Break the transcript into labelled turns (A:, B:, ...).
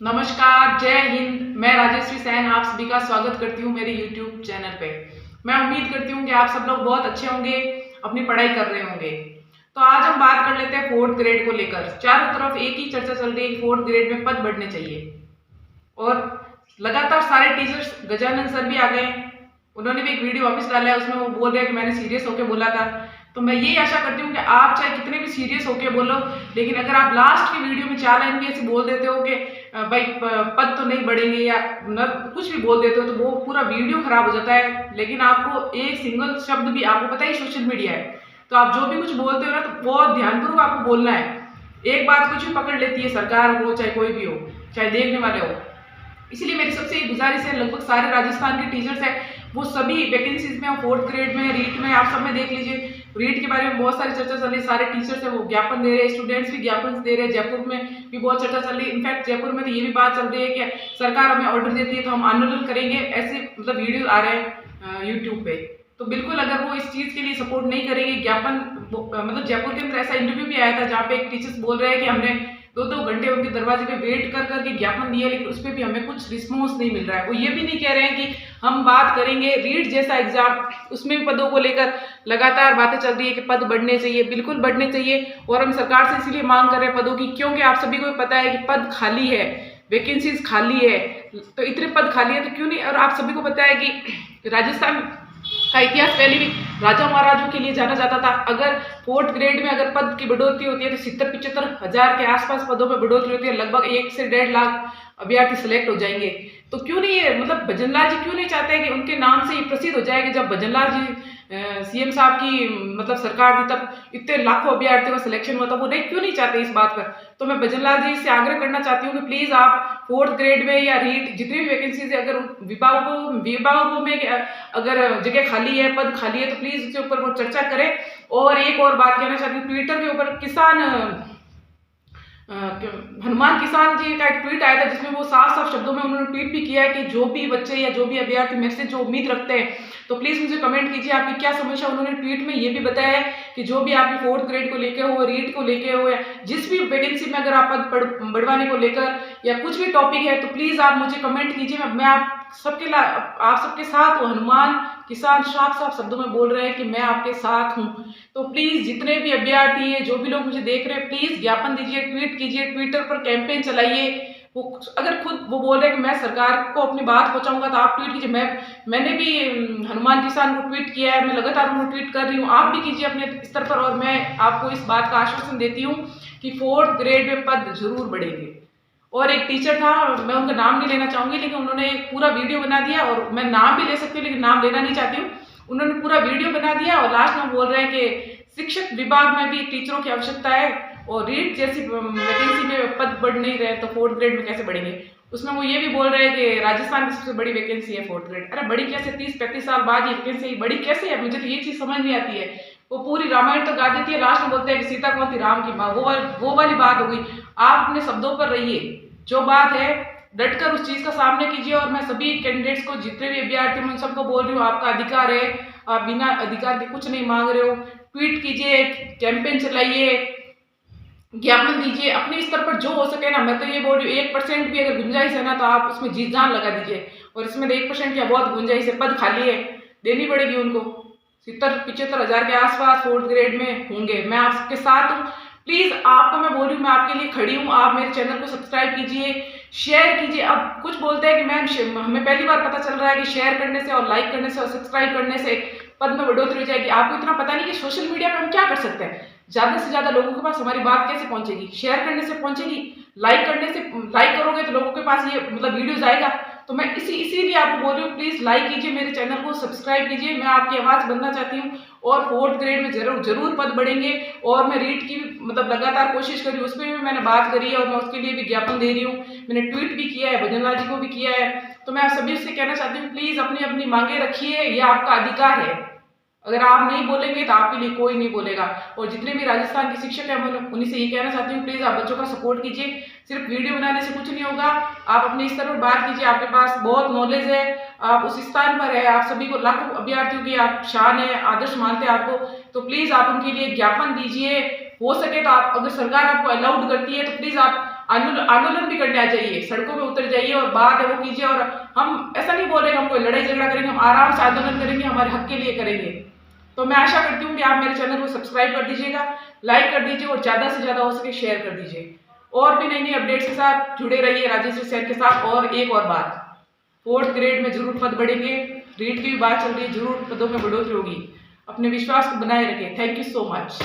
A: नमस्कार, जय हिंद। मैं राजेश्री सैन आप सभी का स्वागत करती हूँ मेरे YouTube चैनल पे। मैं उम्मीद करती हूँ कि आप सब लोग बहुत अच्छे होंगे, अपनी पढ़ाई कर रहे होंगे। तो आज हम बात कर लेते हैं फोर्थ ग्रेड को लेकर। चारों तरफ एक ही चर्चा चल रही है, फोर्थ ग्रेड में पद बढ़ने चाहिए और लगातार सारे टीचर्स, गजानन सर भी आ गए, उन्होंने भी एक वीडियो वापस डाला है, उसमें वो बोल रहे हैं कि मैंने सीरियस होकर बोला था। तो मैं यही आशा करती हूँ कि आप चाहे कितने भी सीरियस होके बोलो, लेकिन अगर आप लास्ट की वीडियो में 4 लाइन भी ऐसे बोल देते हो कि भाई पद तो नहीं बढ़ेंगे या न कुछ भी बोल देते हो, तो वो पूरा वीडियो खराब हो जाता है। लेकिन आपको एक सिंगल शब्द भी, आपको पता ही सोशल मीडिया है, तो आप जो भी कुछ बोलते हो ना, तो बहुत ध्यानपूर्वक आपको बोलना है। एक बात कुछ भी पकड़ लेती है, सरकार हो चाहे कोई भी हो, चाहे देखने वाले हो। इसलिए मेरी सबसे गुजारिश है, लगभग सारे राजस्थान के टीचर्स हैं, वो सभी वैकेंसीज में, फोर्थ ग्रेड में, रीट में, आप सब में देख लीजिए। रीट के बारे में बहुत सारी चर्चा चल रही है, सारे टीचर्स हैं वो ज्ञापन दे रहे हैं, स्टूडेंट्स भी ज्ञापन दे रहे हैं। जयपुर में भी बहुत चर्चा चल रही है। इनफैक्ट जयपुर में तो ये भी बात चल रही है कि सरकार हमें ऑर्डर देती है तो हम आंदोलन करेंगे, ऐसे मतलब वीडियो आ रहे हैं यूट्यूब पे। तो बिल्कुल अगर वो इस चीज के लिए सपोर्ट नहीं करेंगे, ज्ञापन मतलब जयपुर के अंदर ऐसा इंटरव्यू भी आया था जहाँ पे एक टीचर्स बोल रहे हैं कि हमने 2-2 घंटे उनके दरवाजे पे वेट कर करके ज्ञापन दिया, लेकिन उस पर भी हमें कुछ रिस्पॉन्स नहीं मिल रहा है। वो ये भी नहीं कह रहे हैं कि हम बात करेंगे रीट जैसा एग्जाम, उसमें भी पदों को लेकर लगातार बातें चल रही है कि पद बढ़ने चाहिए, बिल्कुल बढ़ने चाहिए। और हम सरकार से इसीलिए मांग कर रहे हैं पदों की, क्योंकि आप सभी को पता है कि पद खाली है, वैकेंसीज खाली है। तो इतने पद खाली है तो क्यों नहीं। और आप सभी को पता है कि राजस्थान का इतिहास पहले भी राजा महाराजों के लिए जाना जाता था। अगर फोर्थ ग्रेड में अगर पद की बढ़ोतरी होती है तो 70-75 हजार के आसपास पदों में बढ़ोतरी होती है, लगभग 1 से 1.5 लाख अभ्यर्थी सिलेक्ट हो जाएंगे। तो क्यों नहीं है, मतलब भजनलाल जी क्यों नहीं चाहते हैं कि उनके नाम से ही प्रसिद्ध हो जाएगा। जब भजनलाल जी सीएम साहब की मतलब सरकार थी, तब इतने लाखों अभ्यर्थियों का सिलेक्शन हुआ था, वो नहीं क्यों नहीं चाहते इस बात पर। तो मैं भजनलाल जी से आग्रह करना चाहती हूँ कि प्लीज आप फोर्थ ग्रेड में या रीट जितनी भी वैकेंसीज है, अगर विभागों में अगर जगह खाली है, पद खाली है, तो प्लीज उसके ऊपर वो चर्चा करें। और एक और बात कहना चाहती हूँ, ट्विटर के ऊपर हनुमान किसान जी का एक ट्वीट आया था, जिसमें वो साफ साफ शब्दों में उन्होंने ट्वीट भी किया है कि जो भी बच्चे या जो भी अभ्यर्थी मेरे से जो उम्मीद रखते हैं, तो प्लीज मुझे कमेंट कीजिए आपकी क्या समस्या। उन्होंने ट्वीट में ये भी बताया है कि जो भी आपकी फोर्थ ग्रेड को लेकर हो, रीट को लेकर हो, या जिस भी वैकेंसी में अगर आप पद बढ़वाने को लेकर या कुछ भी टॉपिक है, तो प्लीज आप मुझे कमेंट कीजिए। मैं आप सबके साथ हूँ। हनुमान किसान साफ साफ शब्दों में बोल रहे हैं कि मैं आपके साथ हूँ। तो प्लीज जितने भी अभ्यर्थी है, जो भी लोग मुझे देख रहे हैं, प्लीज ज्ञापन दीजिए, ट्वीट कीजिए, ट्विटर पर कैंपेन चलाइए। वो अगर खुद वो बोल रहे हैं कि मैं सरकार को अपनी बात पहुंचाऊंगा, तो आप ट्वीट कीजिए। मैंने भी हनुमान किसान को ट्वीट किया है, मैं लगातार उनको ट्वीट कर रही हूँ, आप भी कीजिए अपने स्तर पर। और मैं आपको इस बात का आश्वासन देती हूँ कि फोर्थ ग्रेड में पद जरूर बढ़ेंगे। और एक टीचर था, मैं उनका नाम नहीं लेना चाहूंगी, लेकिन उन्होंने एक पूरा वीडियो बना दिया, और मैं नाम भी ले सकती हूँ लेकिन नाम लेना नहीं चाहती हूँ। उन्होंने पूरा वीडियो बना दिया और लास्ट में बोल रहे हैं कि शिक्षक विभाग में भी टीचरों की आवश्यकता है, और रीट जैसी वैकेंसी में पद बढ़ नहीं रहे, तो फोर्थ ग्रेड में कैसे बढ़ेंगे। उसमें वो ये भी बोल रहे हैं कि राजस्थान की सबसे बड़ी वैकेंसी है फोर्थ ग्रेड। अरे बड़ी कैसे, 30-35 साल बाद ये वैकेंसी बड़ी कैसे है, मुझे तो ये चीज समझ नहीं आती है। वो पूरी रामायण तो गा देती है, लास्ट में बोलते हैं कि सीता कौन थी, राम की माँ। वो वाली बात हो गई। आप अपने शब्दों पर रहिए, जो बात है डटकर उस चीज का सामने कीजिए। और मैं सभी कैंडिडेट्स को, जितने भी अभ्यर्थी हैं, उन सबको बोल रही हूँ, आपका अधिकार है, आप बिना अधिकार के कुछ नहीं मांग रहे हो। ट्वीट कीजिए, कैंपेन चलाइए, ज्ञापन दीजिए अपने स्तर पर जो हो सके ना। मैं तो ये बोल रही हूँ, 1% भी अगर गुंजाइश है ना, तो आप उसमें जी जान लगा दीजिए। और इसमें तो 1% क्या, बहुत गुंजाइश है, पद खाली है, देनी पड़ेगी उनको। 70-75 हजार के आसपास फोर्थ ग्रेड में होंगे। मैं आपके साथ हूँ, प्लीज आपको मैं बोल रही हूँ, मैं आपके लिए खड़ी हूँ। आप मेरे चैनल को सब्सक्राइब कीजिए, शेयर कीजिए। अब कुछ बोलते हैं कि मैम, हमें पहली बार पता चल रहा है कि शेयर करने से और लाइक करने से और सब्सक्राइब करने से पद में बढ़ोतरी हो जाएगी। आपको इतना पता नहीं कि सोशल मीडिया पर हम क्या कर सकते हैं, ज्यादा से ज्यादा लोगों के पास हमारी बात कैसे पहुंचेगी। शेयर करने से पहुंचेगी, लाइक करने से, लाइक करोगे तो लोगों के पास ये मतलब वीडियो जाएगा। तो मैं इसीलिए आपको बोल रही हूँ, प्लीज लाइक कीजिए, मेरे चैनल को सब्सक्राइब कीजिए। मैं आपकी आवाज बनना चाहती हूँ, और फोर्थ ग्रेड में जरूर पद बढ़ेंगे। और मैं रीट की मतलब लगातार कोशिश कर रही हूँ, उस पर भी मैंने बात करी है, और मैं उसके लिए भी ज्ञापन दे रही हूँ। मैंने ट्वीट भी किया है, भजनलाल जी को भी किया है। तो मैं आप सभी से कहना चाहती हूँ, प्लीज अपनी अपनी मांगे रखिए, ये आपका अधिकार है। अगर आप नहीं बोलेंगे तो आपके लिए कोई नहीं बोलेगा। और जितने भी राजस्थान के शिक्षक हैं, मैं उन्हीं से ये कहना चाहती हूँ, प्लीज आप बच्चों का सपोर्ट कीजिए। सिर्फ वीडियो बनाने से कुछ नहीं होगा, आप अपने स्तर पर बात कीजिए। आपके पास बहुत नॉलेज है, आप उस स्थान पर है, आप सभी को, लाखों अभ्यर्थियों की आप शान है, आदर्श मानते हैं आपको। तो प्लीज आप उनके लिए ज्ञापन दीजिए। हो सके तो आप, अगर सरकार आपको अलाउड करती है, तो प्लीज आप आंदोलन भी करने आ जाइए, सड़कों में उतर जाइए और बात है वो कीजिए। और हम ऐसा नहीं बोल रहे हम कोई लड़ाई झगड़ा करेंगे, हम आराम से आंदोलन करेंगे, हमारे हक के लिए करेंगे। तो मैं आशा करती हूँ कि आप मेरे चैनल को सब्सक्राइब कर दीजिएगा, लाइक कर दीजिए और ज़्यादा से ज़्यादा हो सके शेयर कर दीजिए। और भी नई नई अपडेट्स के साथ जुड़े रहिए राजश्री सर के साथ। और एक और बात, 4th ग्रेड में जरूर पद बढ़ेंगे, रीट की भी बात चल रही है, जरूर पदों में बढ़ोतरी होगी। अपने विश्वास को बनाए रखें। Thank you so much.